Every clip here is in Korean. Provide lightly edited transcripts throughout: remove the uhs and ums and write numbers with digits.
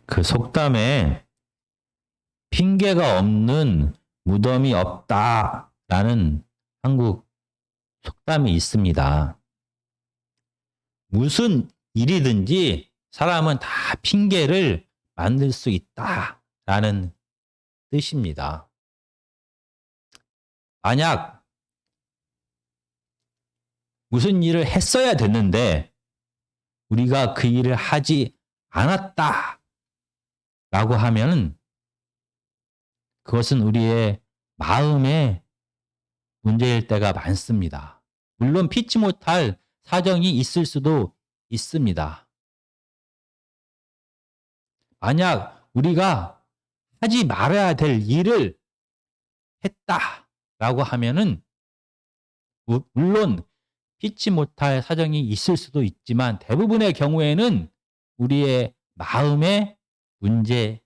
그 속담에 핑계가 없는 무덤이 없다라는 한국 속담이 있습니다. 무슨 일이든지 사람은 다 핑계를 만들 수 있다라는 뜻입니다. 만약 무슨 일을 했어야 됐는데 우리가 그 일을 하지 않았다라고 하면 그것은 우리의 마음의 문제일 때가 많습니다. 물론 피치 못할 사정이 있을 수도 있습니다. 만약 우리가 하지 말아야 될 일을 했다라고 하면은 물론 피치 못할 사정이 있을 수도 있지만 대부분의 경우에는 우리의 마음의 문제인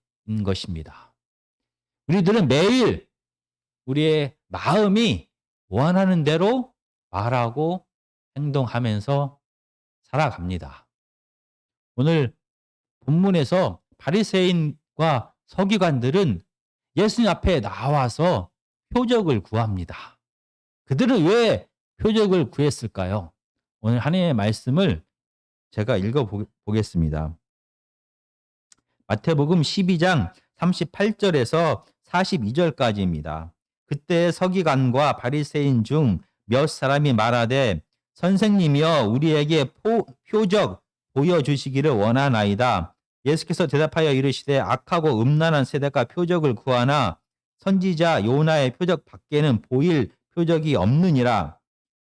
것입니다. 우리들은 매일 우리의 마음이 원하는 대로 말하고 행동하면서 살아갑니다. 오늘 본문에서 바리새인과 서기관들은 예수님 앞에 나와서 표적을 구합니다. 그들은 왜 표적을 구했을까요? 오늘 하나님의 말씀을 제가 읽어보겠습니다. 마태복음 12장 38절에서 42절까지입니다. 그때 서기관과 바리새인 중 몇 사람이 말하되 선생님이여 우리에게 표적 보여주시기를 원하나이다. 예수께서 대답하여 이르시되 악하고 음란한 세대가 표적을 구하나 선지자 요나의 표적 밖에는 보일 표적이 없느니라.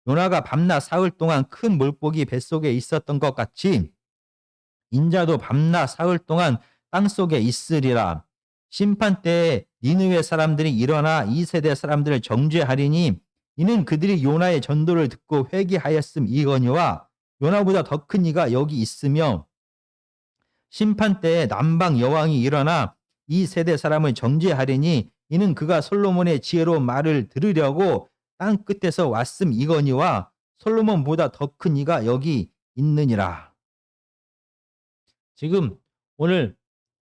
요나가 밤낮 사흘 동안 큰 물고기 뱃속에 있었던 것 같이 인자도 밤낮 사흘 동안 땅속에 있으리라. 심판 때에 니느웨 사람들이 일어나 이 세대 사람들을 정죄하리니 이는 그들이 요나의 전도를 듣고 회개하였음이거니와 요나보다 더 큰 이가 여기 있으며 심판 때에 남방 여왕이 일어나 이 세대 사람을 정죄하리니 이는 그가 솔로몬의 지혜로운 말을 들으려고 땅 끝에서 왔음이거니와 솔로몬보다 더 큰 이가 여기 있느니라. 지금 오늘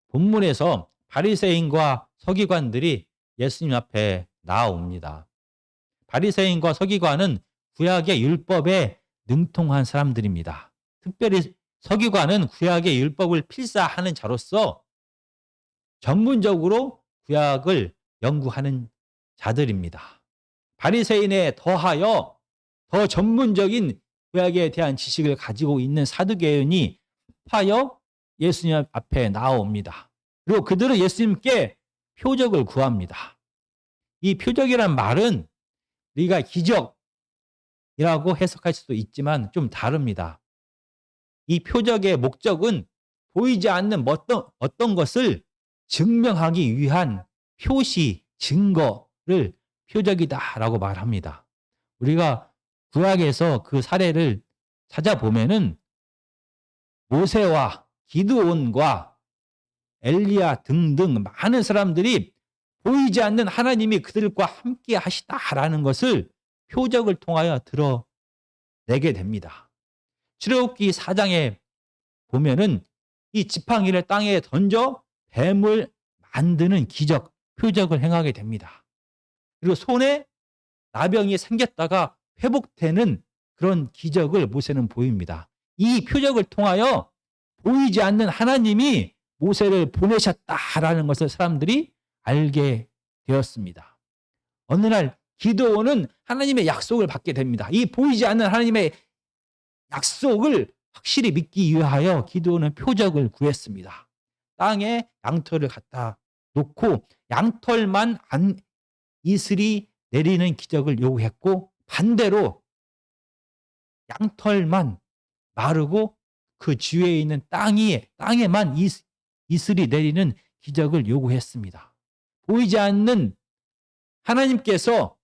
본문에서 바리새인과 서기관들이 예수님 앞에 나옵니다. 바리새인과 서기관은 구약의 율법에 능통한 사람들입니다. 특별히 서기관은 구약의 율법을 필사하는 자로서 전문적으로 구약을 연구하는 자들입니다. 바리새인에 더하여 더 전문적인 구약에 대한 지식을 가지고 있는 사두개인이 합하여 예수님 앞에 나옵니다. 그리고 그들은 예수님께 표적을 구합니다. 이 표적이란 말은 우리가 기적이라고 해석할 수도 있지만 좀 다릅니다. 이 표적의 목적은 보이지 않는 어떤 것을 증명하기 위한 표시, 증거를 표적이다라고 말합니다. 우리가 구약에서 그 사례를 찾아보면은 모세와 기드온과 엘리야 등등 많은 사람들이 보이지 않는 하나님이 그들과 함께 하시다라는 것을 표적을 통하여 드러내게 됩니다. 출애굽기 4장에 보면은 이 지팡이를 땅에 던져 뱀을 만드는 기적, 표적을 행하게 됩니다. 그리고 손에 나병이 생겼다가 회복되는 그런 기적을 모세는 보입니다. 이 표적을 통하여 보이지 않는 하나님이 모세를 보내셨다라는 것을 사람들이 알게 되었습니다. 어느 날 기드온은 하나님의 약속을 받게 됩니다. 이 보이지 않는 하나님의 약속을 확실히 믿기 위하여 기드온은 표적을 구했습니다. 땅에 양털을 갖다 놓고 양털만 이슬이 내리는 기적을 요구했고 반대로 양털만 마르고 그 주위에 있는 땅에만 이슬이 내리는 기적을 요구했습니다. 보이지 않는 하나님께서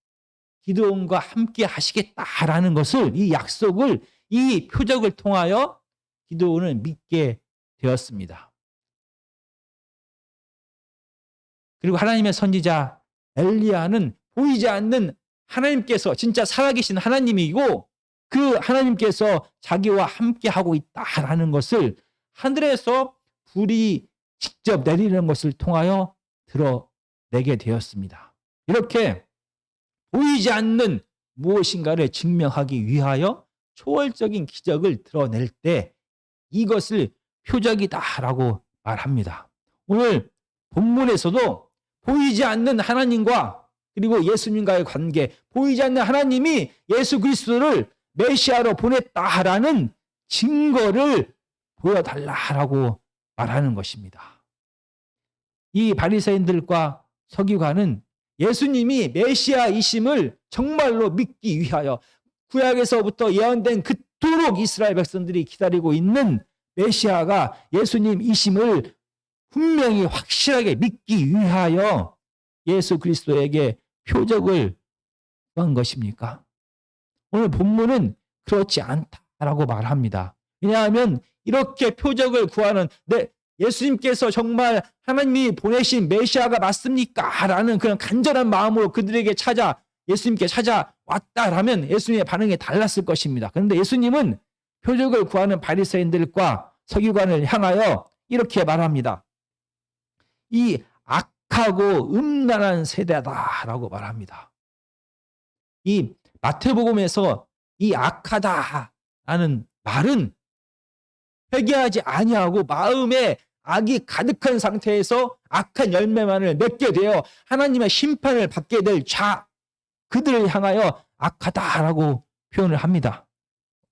기드온과 함께 하시겠다라는 것을 이 약속을 이 표적을 통하여 기드온은 믿게 되었습니다. 그리고 하나님의 선지자 엘리야는 보이지 않는 하나님께서 진짜 살아계신 하나님이고 그 하나님께서 자기와 함께 하고 있다라는 것을 하늘에서 불이 직접 내리는 것을 통하여 드러내게 되었습니다. 이렇게 보이지 않는 무엇인가를 증명하기 위하여 초월적인 기적을 드러낼 때 이것을 표적이다라고 말합니다. 오늘 본문에서도 보이지 않는 하나님과 그리고 예수님과의 관계, 보이지 않는 하나님이 예수 그리스도를 메시아로 보냈다라는 증거를 보여달라라고 말하는 것입니다. 이 바리새인들과 서기관은 예수님이 메시아이심을 정말로 믿기 위하여 구약에서부터 예언된 그토록 이스라엘 백성들이 기다리고 있는 메시아가 예수님이심을 분명히 확실하게 믿기 위하여 예수 그리스도에게 표적을 구한 것입니까? 오늘 본문은 그렇지 않다라고 말합니다. 왜냐하면 이렇게 표적을 구하는 예수님께서 정말 하나님이 보내신 메시아가 맞습니까? 라는 그런 간절한 마음으로 그들에게 예수님께 찾아왔다라면 예수님의 반응이 달랐을 것입니다. 그런데 예수님은 표적을 구하는 바리새인들과 서기관을 향하여 이렇게 말합니다. 이 악하고 음란한 세대다라고 말합니다. 이 마태복음에서 이 악하다라는 말은 회개하지 아니하고 마음에 악이 가득한 상태에서 악한 열매만을 맺게 되어 하나님의 심판을 받게 될 그들을 향하여 악하다라고 표현을 합니다.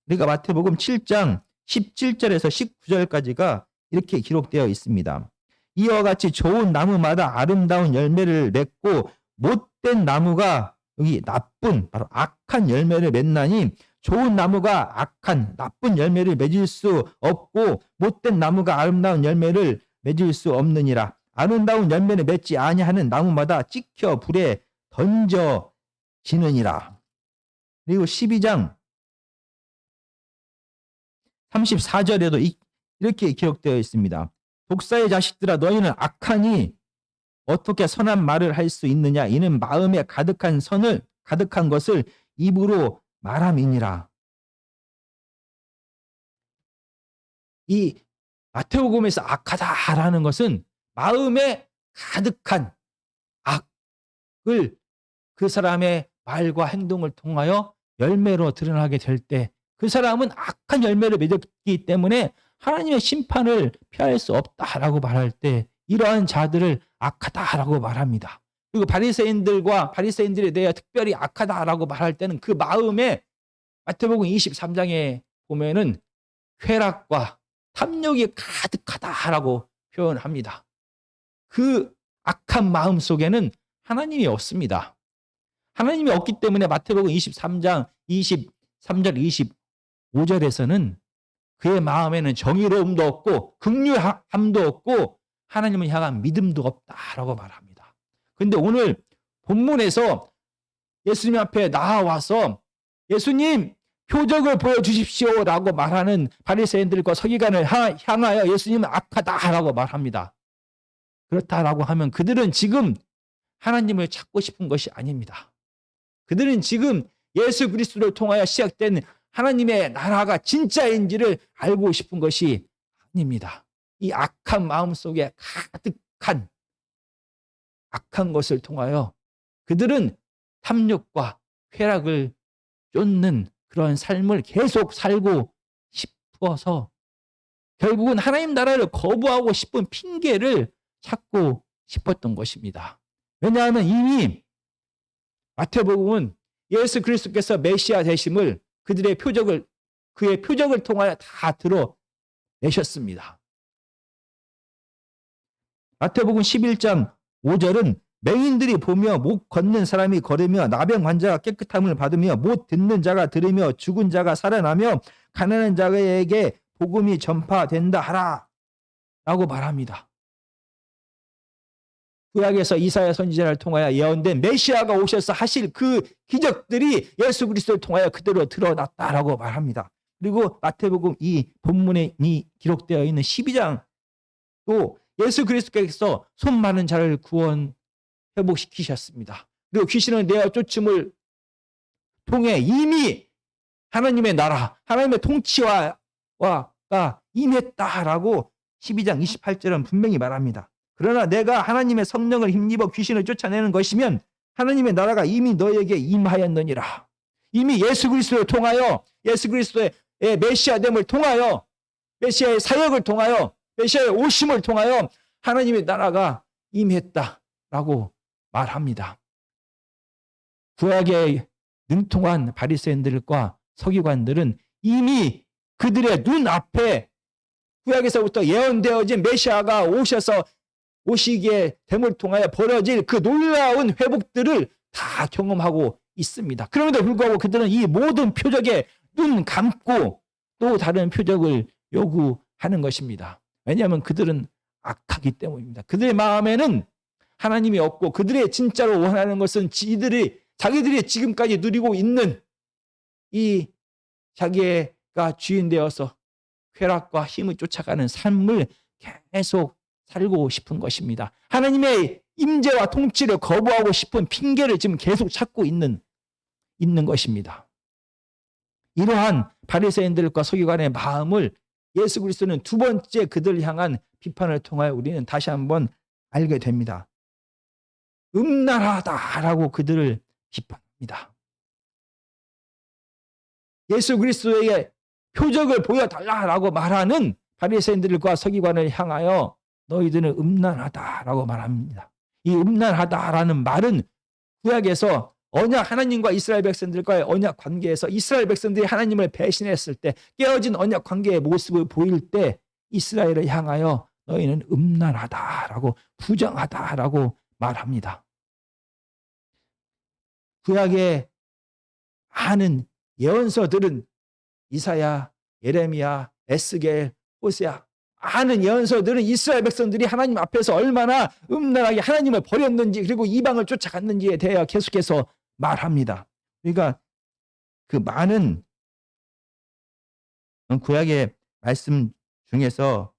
우리가 마태복음 7장 17절에서 19절까지가 이렇게 기록되어 있습니다. 이와 같이 좋은 나무마다 아름다운 열매를 맺고 못된 나무가 여기 바로 악한 열매를 맺나니 좋은 나무가 나쁜 열매를 맺을 수 없고 못된 나무가 아름다운 열매를 맺을 수 없느니라. 아름다운 열매를 맺지 아니하는 나무마다 찍혀 불에 던져지느니라. 그리고 12장 34절에도 이렇게 기록되어 있습니다. 독사의 자식들아 너희는 악하니 어떻게 선한 말을 할 수 있느냐. 이는 마음에 가득한 것을 입으로 말함이니라. 이 마태복음에서 악하다라는 것은 마음에 가득한 악을 그 사람의 말과 행동을 통하여 열매로 드러나게 될 때 그 사람은 악한 열매를 맺었기 때문에 하나님의 심판을 피할 수 없다라고 말할 때 이러한 자들을 악하다라고 말합니다. 그리고 바리새인들에 대해 특별히 악하다라고 말할 때는 그 마음에 마태복음 23장에 보면은 쾌락과 탐욕이 가득하다라고 표현합니다. 그 악한 마음 속에는 하나님이 없습니다. 하나님이 없기 때문에 마태복음 23장 23절 25절에서는 그의 마음에는 정의로움도 없고 긍휼함도 없고 하나님을 향한 믿음도 없다라고 말합니다. 그런데 오늘 본문에서 예수님 앞에 나와서 예수님 표적을 보여주십시오라고 말하는 바리새인들과 서기관을 향하여 예수님은 악하다라고 말합니다. 그렇다라고 하면 그들은 지금 하나님을 찾고 싶은 것이 아닙니다. 그들은 지금 예수 그리스도를 통하여 시작된 하나님의 나라가 진짜인지를 알고 싶은 것이 아닙니다. 이 악한 마음속에 가득한 악한 것을 통하여 그들은 탐욕과 쾌락을 쫓는 그런 삶을 계속 살고 싶어서 결국은 하나님 나라를 거부하고 싶은 핑계를 찾고 싶었던 것입니다. 왜냐하면 이미 마태복음은 예수 그리스도께서 메시아 되심을 그의 표적을 통하여 다 드러내셨습니다. 마태복음 11장 5절은 맹인들이 보며 못 걷는 사람이 걸으며 나병 환자가 깨끗함을 받으며 못 듣는 자가 들으며 죽은 자가 살아나며 가난한 자에게 복음이 전파된다 하라 라고 말합니다. 구약에서 이사야 선지자를 통하여 예언된 메시아가 오셔서 하실 그 기적들이 예수 그리스도를 통하여 그대로 드러났다라고 말합니다. 그리고 마태복음 이 본문에 기록되어 있는 12장 또 예수 그리스도께서 손 많은 자를 회복시키셨습니다. 그리고 귀신을 내어 쫓음을 통해 이미 하나님의 나라, 하나님의 통치가 임했다라고 12장 28절은 분명히 말합니다. 그러나 내가 하나님의 성령을 힘입어 귀신을 쫓아내는 것이면 하나님의 나라가 이미 너에게 임하였느니라. 이미 예수 그리스도를 통하여, 예수 그리스도의 메시아됨을 통하여, 메시아의 사역을 통하여, 메시아의 오심을 통하여 하나님의 나라가 임했다라고 말합니다. 구약의 능통한 바리새인들과 서기관들은 이미 그들의 눈앞에 구약에서부터 예언되어진 메시아가 오셔서 오시기에 됨을 통하여 벌어질 그 놀라운 회복들을 다 경험하고 있습니다. 그럼에도 불구하고 그들은 이 모든 표적에 눈 감고 또 다른 표적을 요구하는 것입니다. 왜냐하면 그들은 악하기 때문입니다. 그들의 마음에는 하나님이 없고 그들의 진짜로 원하는 것은 자기들이 지금까지 누리고 있는 이 자기가 주인 되어서 쾌락과 힘을 쫓아가는 삶을 계속 살고 싶은 것입니다. 하나님의 임재와 통치를 거부하고 싶은 핑계를 지금 계속 찾고 있는 것입니다. 이러한 바리새인들과 서기관의 마음을 예수 그리스도는 두 번째 그들을 향한 비판을 통하여 우리는 다시 한번 알게 됩니다. 음란하다라고 그들을 비판합니다. 예수 그리스도에게 표적을 보여달라라고 말하는 바리새인들과 서기관을 향하여 너희들은 음란하다라고 말합니다. 이 음란하다라는 말은 구약에서 언약, 하나님과 이스라엘 백성들과의 언약 관계에서 이스라엘 백성들이 하나님을 배신했을 때 깨어진 언약 관계의 모습을 보일 때 이스라엘을 향하여 너희는 음란하다라고, 부정하다라고 말합니다. 구약의 많은 예언서들은 이사야, 예레미야, 에스겔, 호세아, 많은 예언서들은 이스라엘 백성들이 하나님 앞에서 얼마나 음란하게 하나님을 버렸는지 그리고 이방을 쫓아갔는지에 대해 계속해서 말합니다. 그러니까 그 많은 구약의 말씀 중에서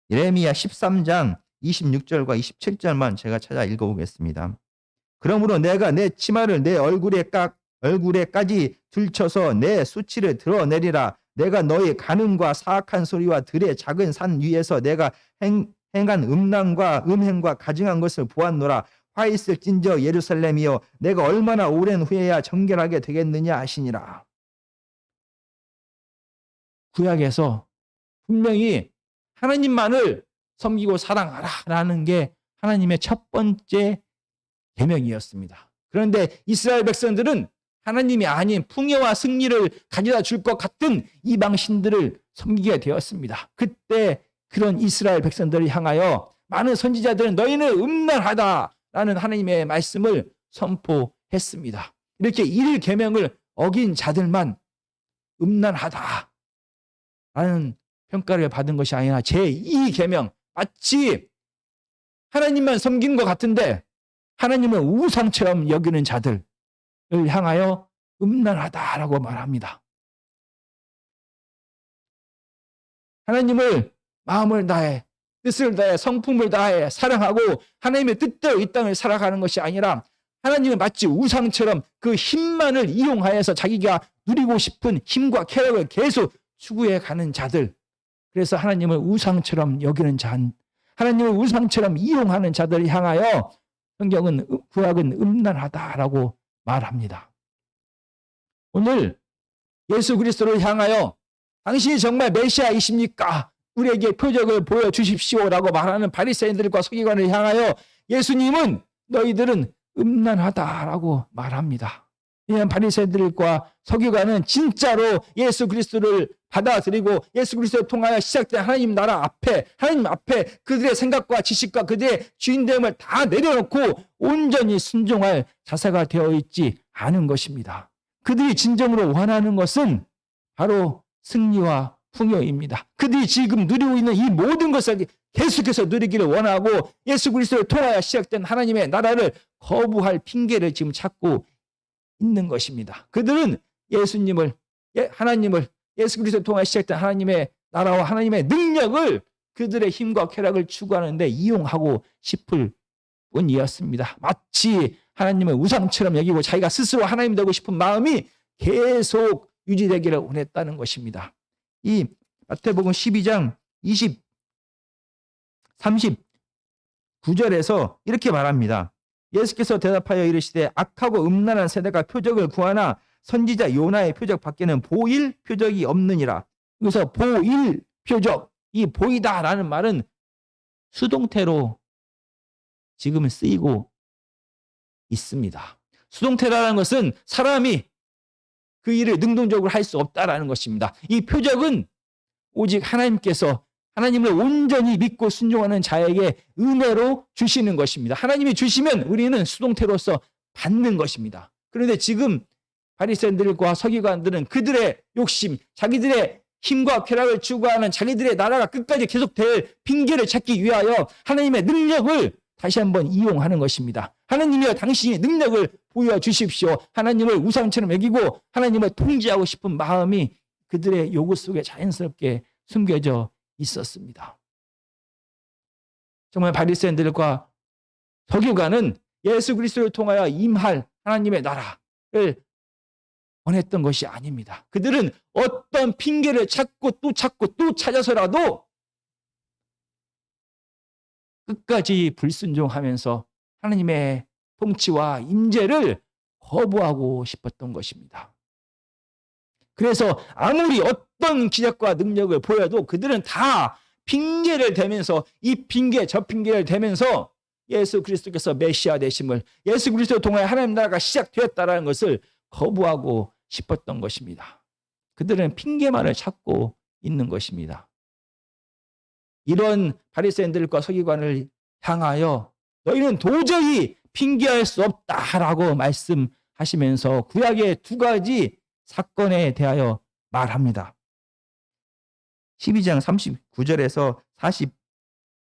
예레미야 13장 26절과 27절만 제가 찾아 읽어보겠습니다. 그러므로 내가 내 치마를 내 얼굴에까지 들쳐서 내 수치를 드러내리라. 내가 너희 간음과 사악한 소리와 들의 작은 산 위에서 내가 행한 음란과 음행과 가증한 것을 보았노라. 화 있을진저 예루살렘이여, 내가 얼마나 오랜 후에야 정결하게 되겠느냐 하시니라. 구약에서 분명히 하나님만을 섬기고 사랑하라라는 게 하나님의 첫 번째 계명이었습니다. 그런데 이스라엘 백성들은 하나님이 아닌 풍요와 승리를 가져다 줄 것 같은 이방 신들을 섬기게 되었습니다. 그때 그런 이스라엘 백성들을 향하여 많은 선지자들은 너희는 음란하다라는 하나님의 말씀을 선포했습니다. 이렇게 1계명을 어긴 자들만 음란하다라는 평가를 받은 것이 아니라 제2계명, 마치 하나님만 섬긴 것 같은데 하나님을 우상처럼 여기는 자들을 향하여 음란하다라고 말합니다. 하나님을 마음을 다해, 뜻을 다해, 성품을 다해 사랑하고 하나님의 뜻대로 이 땅을 살아가는 것이 아니라 하나님은 마치 우상처럼 그 힘만을 이용하여서 자기가 누리고 싶은 힘과 쾌락을 계속 추구해 가는 자들, 그래서 하나님을 우상처럼 여기는 자, 하나님을 우상처럼 이용하는 자들을 향하여 성경은, 구약은 음란하다라고 말합니다. 오늘 예수 그리스도를 향하여 당신이 정말 메시아이십니까? 우리에게 표적을 보여주십시오라고 말하는 바리새인들과 서기관을 향하여 예수님은 너희들은 음란하다라고 말합니다. 이런 바리새인들과 서기관은 진짜로 예수 그리스도를 받아들이고 예수 그리스도를 통하여 시작된 하나님 나라 앞에, 하나님 앞에 그들의 생각과 지식과 그들의 주인됨을 다 내려놓고 온전히 순종할 자세가 되어 있지 않은 것입니다. 그들이 진정으로 원하는 것은 바로 승리와 풍요입니다. 그들이 지금 누리고 있는 이 모든 것을 계속해서 누리기를 원하고 예수 그리스도를 통하여 시작된 하나님의 나라를 거부할 핑계를 지금 찾고 있는 것입니다. 그들은 예수님을, 하나님을, 예수 그리스도를 통하여 시작된 하나님의 나라와 하나님의 능력을 그들의 힘과 쾌락을 추구하는데 이용하고 싶을 뿐이었습니다. 마치 하나님을 우상처럼 여기고 자기가 스스로 하나님 되고 싶은 마음이 계속 유지되기를 원했다는 것입니다. 이 마태복음 12장 39절에서 이렇게 말합니다. 예수께서 대답하여 이르시되 악하고 음란한 세대가 표적을 구하나 선지자 요나의 표적 밖에는 보일 표적이 없느니라. 그래서 보일 표적, 이 보이다라는 말은 수동태로 지금 쓰이고 있습니다. 수동태라는 것은 사람이 그 일을 능동적으로 할 수 없다라는 것입니다. 이 표적은 오직 하나님께서 하나님을 온전히 믿고 순종하는 자에게 은혜로 주시는 것입니다. 하나님이 주시면 우리는 수동태로서 받는 것입니다. 그런데 지금 바리새인들과 서기관들은 그들의 욕심, 자기들의 힘과 쾌락을 추구하는 자기들의 나라가 끝까지 계속될 핑계를 찾기 위하여 하나님의 능력을 다시 한번 이용하는 것입니다. 하나님이여 당신이 능력을 보여 주십시오. 하나님을 우상처럼 여기고 하나님을 통제하고 싶은 마음이 그들의 요구 속에 자연스럽게 숨겨져 있었습니다. 정말 바리새인들과 서기관은 예수 그리스도를 통하여 임할 하나님의 나라를 원했던 것이 아닙니다. 그들은 어떤 핑계를 찾고 또 찾아서라도 끝까지 불순종하면서 하나님의 통치와 임재를 거부하고 싶었던 것입니다. 그래서 아무리 어떤 기적과 능력을 보여도 그들은 다 핑계를 대면서 이 핑계 저 핑계를 대면서 예수 그리스도께서 메시아 되심을, 예수 그리스도 통하여 하나님 나라가 시작되었다는 것을 거부하고 싶었던 것입니다. 그들은 핑계만을 찾고 있는 것입니다. 이런 바리새인들과 서기관을 향하여 너희는 도저히 핑계할 수 없다라고 말씀하시면서 구약의 두 가지 사건에 대하여 말합니다. 12장 39절에서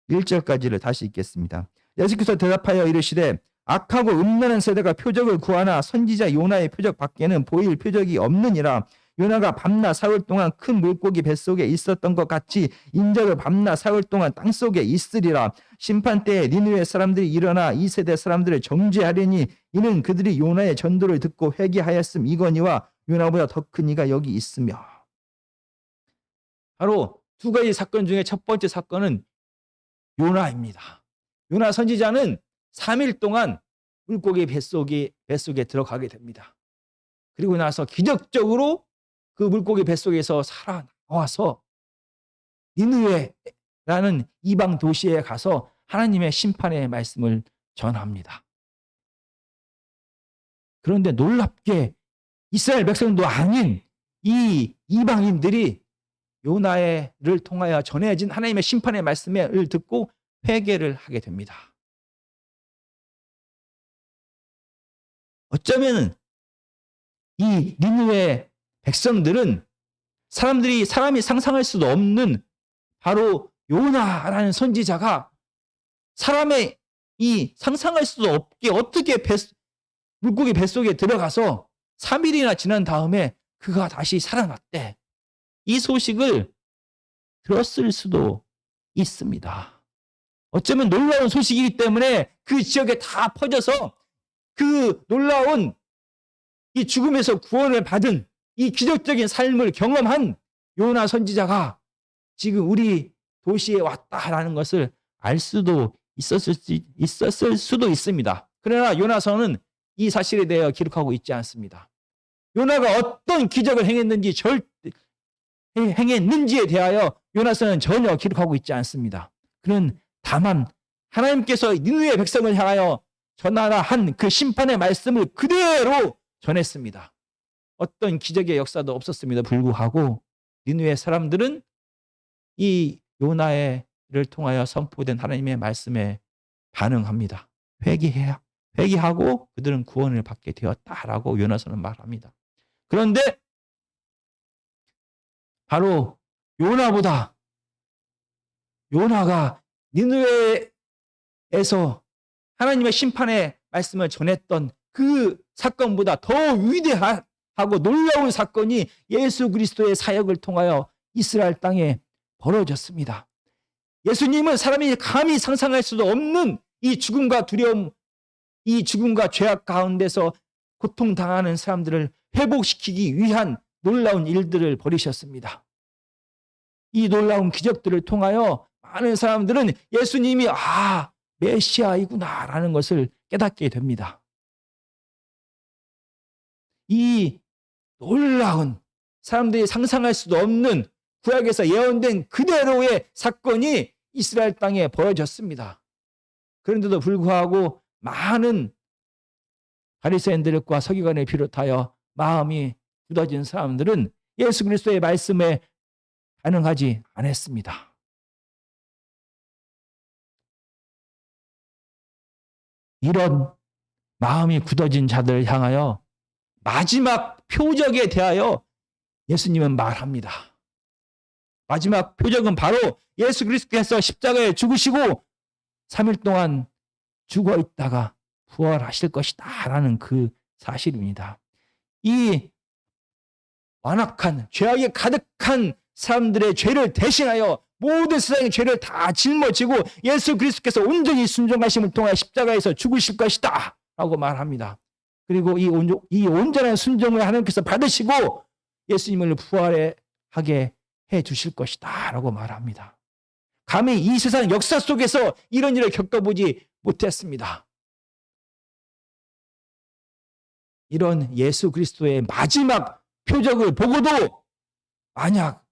41절까지를 다시 읽겠습니다. 예수께서 대답하여 이르시되 악하고 음란한 세대가 표적을 구하나 선지자 요나의 표적 밖에는 보일 표적이 없느니라. 요나가 밤낮 사흘 동안 큰 물고기 뱃속에 있었던 것 같이 인자도 밤낮 사흘 동안 땅속에 있으리라. 심판 때에 니느웨 사람들이 일어나 이 세대 사람들을 정죄하려니 이는 그들이 요나의 전도를 듣고 회개하였음 이거니와 요나보다 더 큰 이가 여기 있으며. 바로 두 가지 사건 중에 첫 번째 사건은 요나입니다. 요나 선지자는 3일 동안 물고기 뱃속에 들어가게 됩니다. 그리고 나서 기적적으로 그 물고기 뱃속에서 살아나와서 니느웨라는 이방 도시에 가서 하나님의 심판의 말씀을 전합니다. 그런데 놀랍게 이스라엘 백성도 아닌 이 이방인들이 요나를 통하여 전해진 하나님의 심판의 말씀을 듣고 회개를 하게 됩니다. 어쩌면 이 니느웨 백성들은 사람이 상상할 수도 없는 바로 요나라는 선지자가 사람의 이 상상할 수도 없게 어떻게 물고기 뱃속에 들어가서 3일이나 지난 다음에 그가 다시 살아났대. 이 소식을 들었을 수도 있습니다. 어쩌면 놀라운 소식이기 때문에 그 지역에 다 퍼져서 그 놀라운 이 죽음에서 구원을 받은 이 기적적인 삶을 경험한 요나 선지자가 지금 우리 도시에 왔다라는 것을 알 수도 있었을 수도 있습니다. 그러나 요나서는 이 사실에 대해 기록하고 있지 않습니다. 요나가 어떤 기적을 행했는지에 대하여 요나서는 전혀 기록하고 있지 않습니다. 그는 다만 하나님께서 니느웨 백성을 향하여 전하라 한 그 심판의 말씀을 그대로 전했습니다. 어떤 기적의 역사도 없었음에도 불구하고 니느웨 사람들은 이 요나를 통하여 선포된 하나님의 말씀에 반응합니다. 회개하고 그들은 구원을 받게 되었다라고 요나서는 말합니다. 그런데 바로 요나가 니느웨에서 하나님의 심판의 말씀을 전했던 그 사건보다 더 위대하고 놀라운 사건이 예수 그리스도의 사역을 통하여 이스라엘 땅에 벌어졌습니다. 예수님은 사람이 감히 상상할 수도 없는 이 죽음과 두려움, 이 죽음과 죄악 가운데서 고통당하는 사람들을 회복시키기 위한 놀라운 일들을 벌이셨습니다. 이 놀라운 기적들을 통하여 많은 사람들은 예수님이 메시아이구나라는 것을 깨닫게 됩니다. 이 놀라운 사람들이 상상할 수도 없는 구약에서 예언된 그대로의 사건이 이스라엘 땅에 벌어졌습니다. 그런데도 불구하고 많은 바리새인들과 서기관을 비롯하여 마음이 굳어진 사람들은 예수 그리스도의 말씀에 반응하지 않았습니다. 이런 마음이 굳어진 자들을 향하여 마지막 표적에 대하여 예수님은 말합니다. 마지막 표적은 바로 예수 그리스도께서 십자가에 죽으시고 3일 동안 죽어 있다가 부활하실 것이다 라는 그 사실입니다. 이 완악한 죄악에 가득한 사람들의 죄를 대신하여 모든 세상의 죄를 다 짊어지고 예수 그리스도께서 온전히 순종하심을 통하여 십자가에서 죽으실 것이다 라고 말합니다. 그리고 이 온전한 순종을 하나님께서 받으시고 예수님을 부활하게 해 주실 것이다 라고 말합니다. 감히 이 세상 역사 속에서 이런 일을 겪어보지 못했습니다. 이런 예수 그리스도의 마지막 표적을 보고도 만약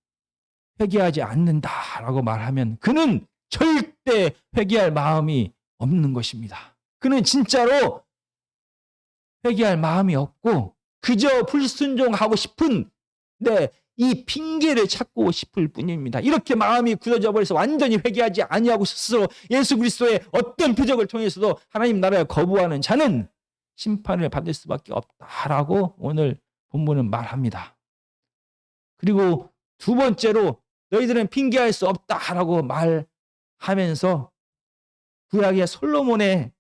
회개하지 않는다라고 말하면 그는 절대 회개할 마음이 없는 것입니다. 그는 진짜로 회개할 마음이 없고 그저 불순종하고 싶은 이 핑계를 찾고 싶을 뿐입니다. 이렇게 마음이 굳어져 버려서 완전히 회개하지 아니하고 스스로 예수 그리스도의 어떤 표적을 통해서도 하나님 나라를 거부하는 자는 심판을 받을 수밖에 없다라고 오늘 본문은 말합니다. 그리고 두 번째로 너희들은 핑계할 수 없다라고 말하면서 구약의 솔로몬의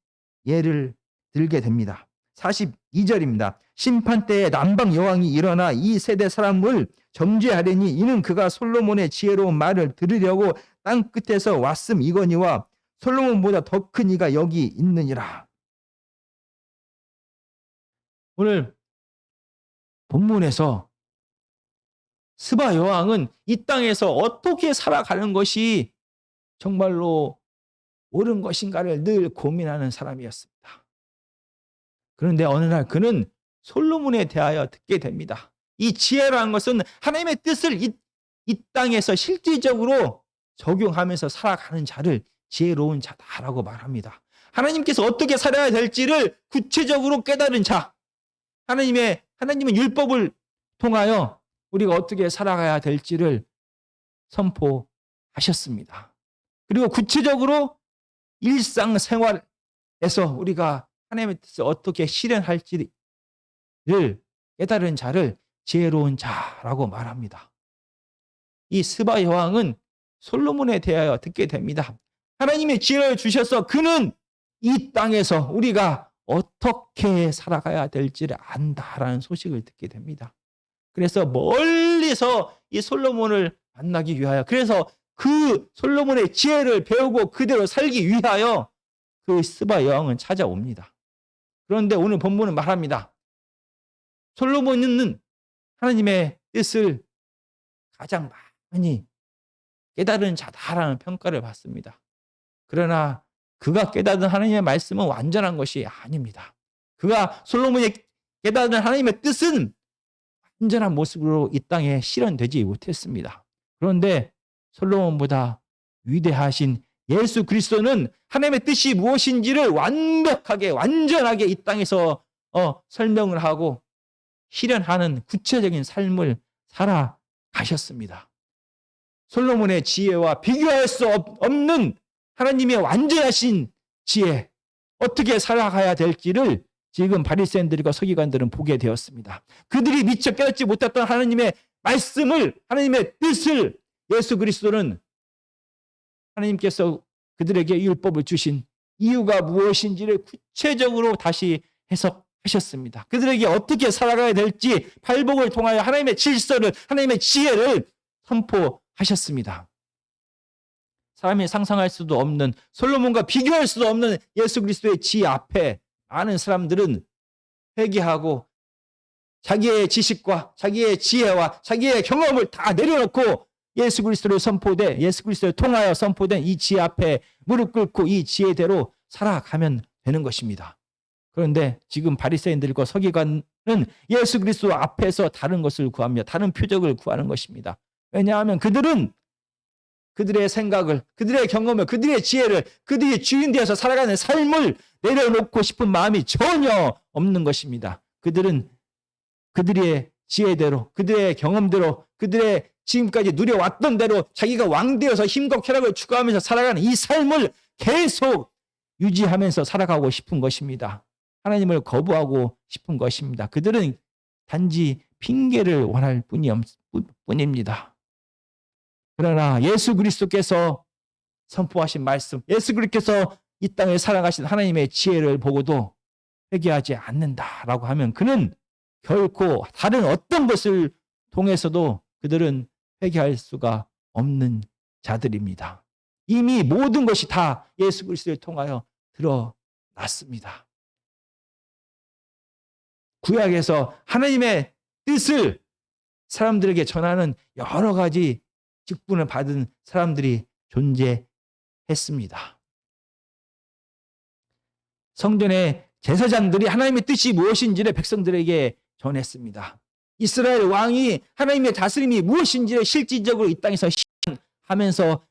예를 들게 됩니다. 42절입니다. 심판 때에 남방 여왕이 일어나 이 세대 사람을 정죄하려니 이는 그가 솔로몬의 지혜로운 말을 들으려고 땅 끝에서 왔음이거니와 솔로몬보다 더 큰 이가 여기 있느니라. 오늘 본문에서 스바 여왕은 이 땅에서 어떻게 살아가는 것이 정말로 옳은 것인가를 늘 고민하는 사람이었습니다. 그런데 어느 날 그는 솔로몬에 대하여 듣게 됩니다. 이 지혜라는 것은 하나님의 뜻을 이 땅에서 실질적으로 적용하면서 살아가는 자를 지혜로운 자다라고 말합니다. 하나님께서 어떻게 살아야 될지를 구체적으로 깨달은 자, 하나님은 율법을 통하여 우리가 어떻게 살아가야 될지를 선포하셨습니다. 그리고 구체적으로 일상생활에서 우리가 하나님의 뜻을 어떻게 실현할지를 깨달은 자를 지혜로운 자라고 말합니다. 이 스바 여왕은 솔로몬에 대하여 듣게 됩니다. 하나님의 지혜를 주셔서 그는 이 땅에서 우리가 어떻게 살아가야 될지를 안다라는 소식을 듣게 됩니다. 그래서 멀리서 이 솔로몬을 만나기 위하여, 그래서 그 솔로몬의 지혜를 배우고 그대로 살기 위하여 그 스바 여왕은 찾아옵니다. 그런데 오늘 본문은 말합니다. 솔로몬은 하나님의 뜻을 가장 많이 깨달은 자다라는 평가를 받습니다. 그러나 그가 깨달은 하나님의 말씀은 완전한 것이 아닙니다. 솔로몬이 깨달은 하나님의 뜻은 완전한 모습으로 이 땅에 실현되지 못했습니다. 그런데 솔로몬보다 위대하신 예수 그리스도는 하나님의 뜻이 무엇인지를 완전하게 이 땅에서 설명을 하고 실현하는 구체적인 삶을 살아가셨습니다. 솔로몬의 지혜와 비교할 수 없는 하나님의 완전하신 지혜, 어떻게 살아가야 될지를 지금 바리새인들과 서기관들은 보게 되었습니다. 그들이 미처 깨닫지 못했던 하나님의 말씀을, 하나님의 뜻을 예수 그리스도는 하나님께서 그들에게 율법을 주신 이유가 무엇인지를 구체적으로 다시 해석하셨습니다. 그들에게 어떻게 살아가야 될지 팔복을 통하여 하나님의 질서를, 하나님의 지혜를 선포하셨습니다. 사람이 상상할 수도 없는, 솔로몬과 비교할 수도 없는 예수 그리스도의 지혜 앞에 많은 사람들은 회개하고 자기의 지식과 자기의 지혜와 자기의 경험을 다 내려놓고 예수 그리스도를 통하여 선포된 이 지혜 앞에 무릎 꿇고 이 지혜대로 살아가면 되는 것입니다. 그런데 지금 바리새인들과 서기관은 예수 그리스도 앞에서 다른 것을 구합니다. 다른 표적을 구하는 것입니다. 왜냐하면 그들은 그들의 생각을, 그들의 경험을, 그들의 지혜를, 그들이 주인 되어서 살아가는 삶을 내려놓고 싶은 마음이 전혀 없는 것입니다. 그들은 그들의 지혜대로, 그들의 경험대로, 그들의 지금까지 누려왔던 대로 자기가 왕되어서 힘과 쾌락을 추구하면서 살아가는 이 삶을 계속 유지하면서 살아가고 싶은 것입니다. 하나님을 거부하고 싶은 것입니다. 그들은 단지 핑계를 원할 뿐입니다. 그러나 예수 그리스도께서 선포하신 말씀, 예수 그리스도께서 이 땅에 살아가신 하나님의 지혜를 보고도 회개하지 않는다라고 하면 그는 결코 다른 어떤 것을 통해서도 그들은 회개할 수가 없는 자들입니다. 이미 모든 것이 다 예수 그리스도를 통하여 드러났습니다. 구약에서 하나님의 뜻을 사람들에게 전하는 여러 가지 직분을 받은 사람들이 존재했습니다. 성전의 제사장들이 하나님의 뜻이 무엇인지를 백성들에게 전했습니다. 이스라엘 왕이 하나님의 다스림이 무엇인지를 실질적으로 이 땅에서 실현하면서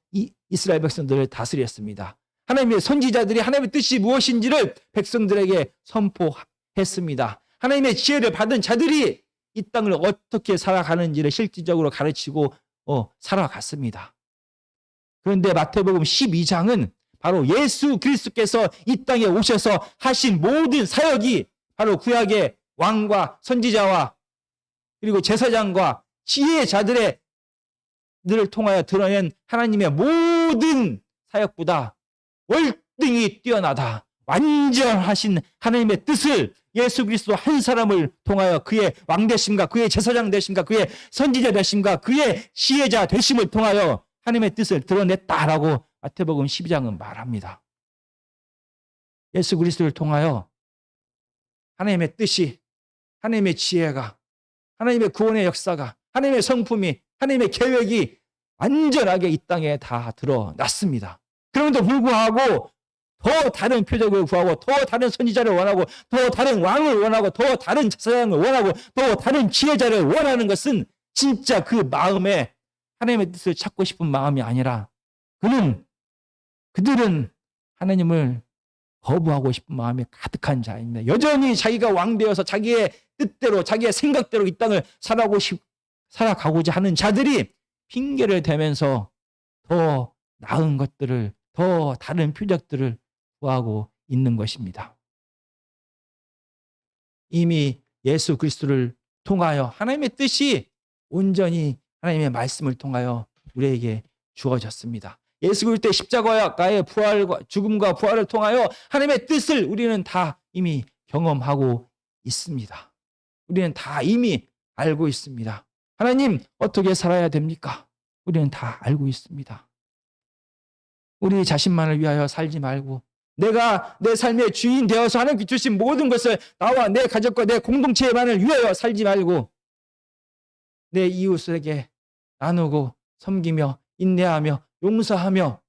이스라엘 백성들을 다스렸습니다. 하나님의 선지자들이 하나님의 뜻이 무엇인지를 백성들에게 선포했습니다. 하나님의 지혜를 받은 자들이 이 땅을 어떻게 살아가는지를 실질적으로 가르치고 살아갔습니다. 그런데 마태복음 12장은 바로 예수 그리스도께서 이 땅에 오셔서 하신 모든 사역이 바로 구약의 왕과 선지자와 그리고 제사장과 지혜자들을 통하여 드러낸 하나님의 모든 사역보다 월등히 뛰어나다. 완전하신 하나님의 뜻을 예수 그리스도 한 사람을 통하여 그의 왕되심과 그의 제사장 되심과 그의 선지자 되심과 그의 지혜자 되심을 통하여 하나님의 뜻을 드러냈다라고 마태복음 12장은 말합니다. 예수 그리스도를 통하여 하나님의 뜻이, 하나님의 지혜가, 하나님의 구원의 역사가, 하나님의 성품이, 하나님의 계획이 완전하게 이 땅에 다 드러났습니다. 그럼에도 불구하고 더 다른 표적을 구하고 더 다른 선지자를 원하고 더 다른 왕을 원하고 더 다른 제사장을 원하고 더 다른 지혜자를 원하는 것은 진짜 그 마음에 하나님의 뜻을 찾고 싶은 마음이 아니라 그들은 하나님을 거부하고 싶은 마음이 가득한 자입니다. 여전히 자기가 왕되어서 자기의 뜻대로 자기의 생각대로 이 땅을 살아가고자 하는 자들이 핑계를 대면서 더 나은 것들을, 더 다른 표적들을 구하고 있는 것입니다. 이미 예수 그리스도를 통하여 하나님의 뜻이 온전히 하나님의 말씀을 통하여 우리에게 주어졌습니다. 예수 그리스도의 십자가의 부활과 죽음과 부활을 통하여 하나님의 뜻을 우리는 다 이미 경험하고 있습니다. 우리는 다 이미 알고 있습니다. 하나님 어떻게 살아야 됩니까? 우리는 다 알고 있습니다. 우리 자신만을 위하여 살지 말고 내가 내 삶의 주인 되어서 하나님께 주신 모든 것을 나와 내 가족과 내 공동체만을 위하여 살지 말고 내 이웃에게 나누고 섬기며 인내하며 용서하며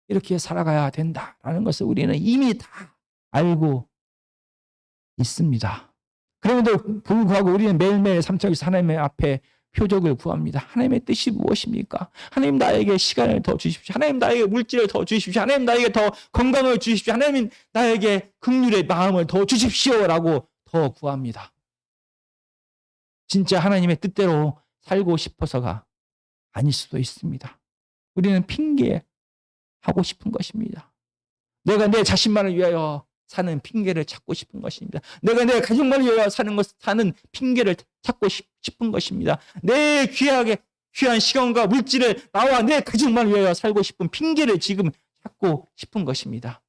이렇게 살아가야 된다라는 것을 우리는 이미 다 알고 있습니다. 그럼에도 불구하고 우리는 매일매일 삶 속에서 하나님의 앞에 표적을 구합니다. 하나님의 뜻이 무엇입니까? 하나님 나에게 시간을 더 주십시오. 하나님 나에게 물질을 더 주십시오. 하나님 나에게 더 건강을 주십시오. 하나님 나에게 긍휼의 마음을 더 주십시오라고 더 구합니다. 진짜 하나님의 뜻대로 살고 싶어서가 아닐 수도 있습니다. 우리는 핑계하고 싶은 것입니다. 내가 내 자신만을 위하여 사는 핑계를 찾고 싶은 것입니다. 내가 내 가족만을 위하여 사는 핑계를 찾고 싶은 것입니다. 내 귀한 시간과 물질을 나와 내 가족만을 위하여 살고 싶은 핑계를 지금 찾고 싶은 것입니다.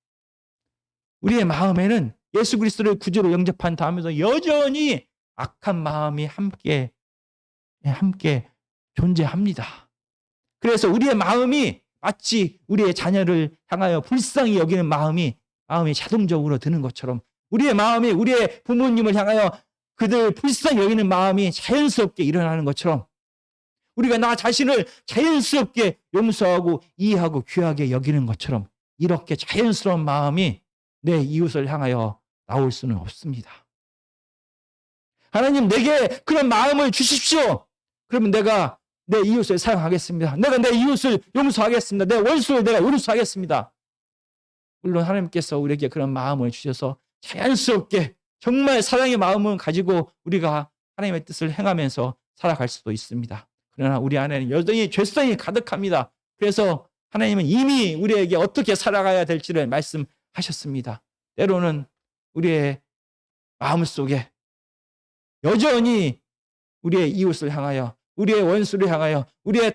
우리의 마음에는 예수 그리스도를 구주로 영접한 다음에도 여전히 악한 마음이 함께 존재합니다. 그래서 우리의 마음이 마치 우리의 자녀를 향하여 불쌍히 여기는 마음이 자동적으로 드는 것처럼 우리의 마음이 우리의 부모님을 향하여 그들 불쌍히 여기는 마음이 자연스럽게 일어나는 것처럼 우리가 나 자신을 자연스럽게 용서하고 이해하고 귀하게 여기는 것처럼 이렇게 자연스러운 마음이 내 이웃을 향하여 나올 수는 없습니다. 하나님 내게 그런 마음을 주십시오. 그러면 내가 내 이웃을 사랑하겠습니다. 내가 내 이웃을 용서하겠습니다. 내 원수를 내가 용서하겠습니다. 물론 하나님께서 우리에게 그런 마음을 주셔서 자연스럽게 정말 사랑의 마음을 가지고 우리가 하나님의 뜻을 행하면서 살아갈 수도 있습니다. 그러나 우리 안에는 여전히 죄성이 가득합니다. 그래서 하나님은 이미 우리에게 어떻게 살아가야 될지를 말씀하셨습니다. 때로는 우리의 마음속에 여전히 우리의 이웃을 향하여, 우리의 원수를 향하여, 우리의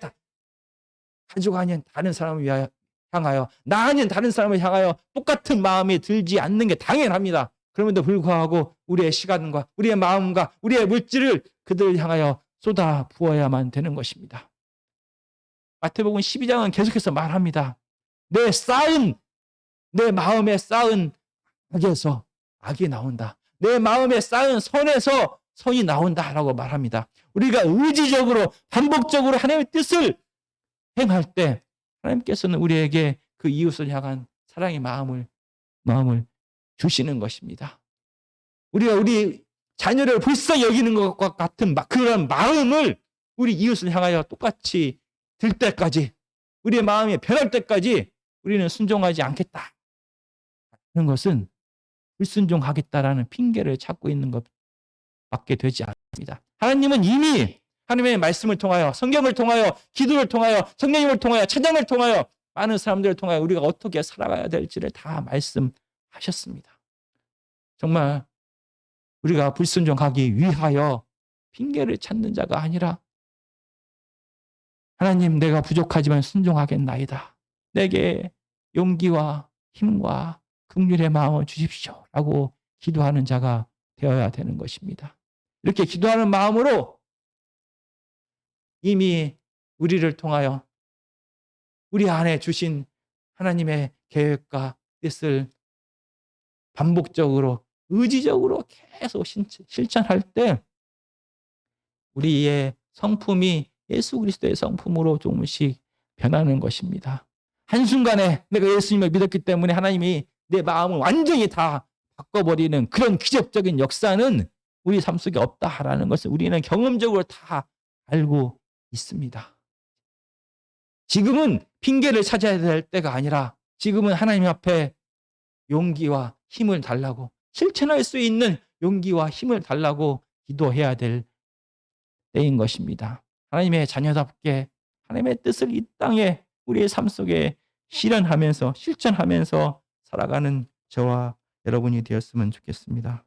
가족 아닌 다른 사람을 향하여, 나 아닌 다른 사람을 향하여 똑같은 마음이 들지 않는 게 당연합니다. 그럼에도 불구하고 우리의 시간과 우리의 마음과 우리의 물질을 그들을 향하여 쏟아 부어야만 되는 것입니다. 마태복음 12장은 계속해서 말합니다. 내 마음에 쌓은 악에서 악이 나온다. 내 마음에 쌓은 선에서 선이 나온다라고 말합니다. 우리가 의지적으로 반복적으로 하나님의 뜻을 행할 때 하나님께서는 우리에게 그 이웃을 향한 사랑의 마음을 주시는 것입니다. 우리가 우리 자녀를 불쌍히 여기는 것과 같은 그런 마음을 우리 이웃을 향하여 똑같이 들 때까지, 우리의 마음이 변할 때까지 우리는 순종하지 않겠다 하는 것은 불순종하겠다라는 핑계를 찾고 있는 것밖에 되지 않습니다. 하나님은 이미 하나님의 말씀을 통하여, 성경을 통하여, 기도를 통하여, 성령님을 통하여, 찬양을 통하여, 많은 사람들을 통하여 우리가 어떻게 살아가야 될지를 다 말씀하셨습니다. 정말 우리가 불순종하기 위하여 핑계를 찾는 자가 아니라 하나님 내가 부족하지만 순종하겠나이다. 내게 용기와 힘과 긍휼의 마음을 주십시오 라고 기도하는 자가 되어야 되는 것입니다. 이렇게 기도하는 마음으로 이미 우리를 통하여 우리 안에 주신 하나님의 계획과 뜻을 반복적으로 의지적으로 계속 실천할 때 우리의 성품이 예수 그리스도의 성품으로 조금씩 변하는 것입니다. 한순간에 내가 예수님을 믿었기 때문에 하나님이 내 마음을 완전히 다 바꿔버리는 그런 기적적인 역사는 우리 삶 속에 없다라는 것을 우리는 경험적으로 다 알고 있습니다. 지금은 핑계를 찾아야 될 때가 아니라 지금은 하나님 앞에 용기와 힘을 달라고, 실천할 수 있는 용기와 힘을 달라고 기도해야 될 때인 것입니다. 하나님의 자녀답게 하나님의 뜻을 이 땅에 우리의 삶 속에 실현하면서 실천하면서 살아가는 저와 여러분이 되었으면 좋겠습니다.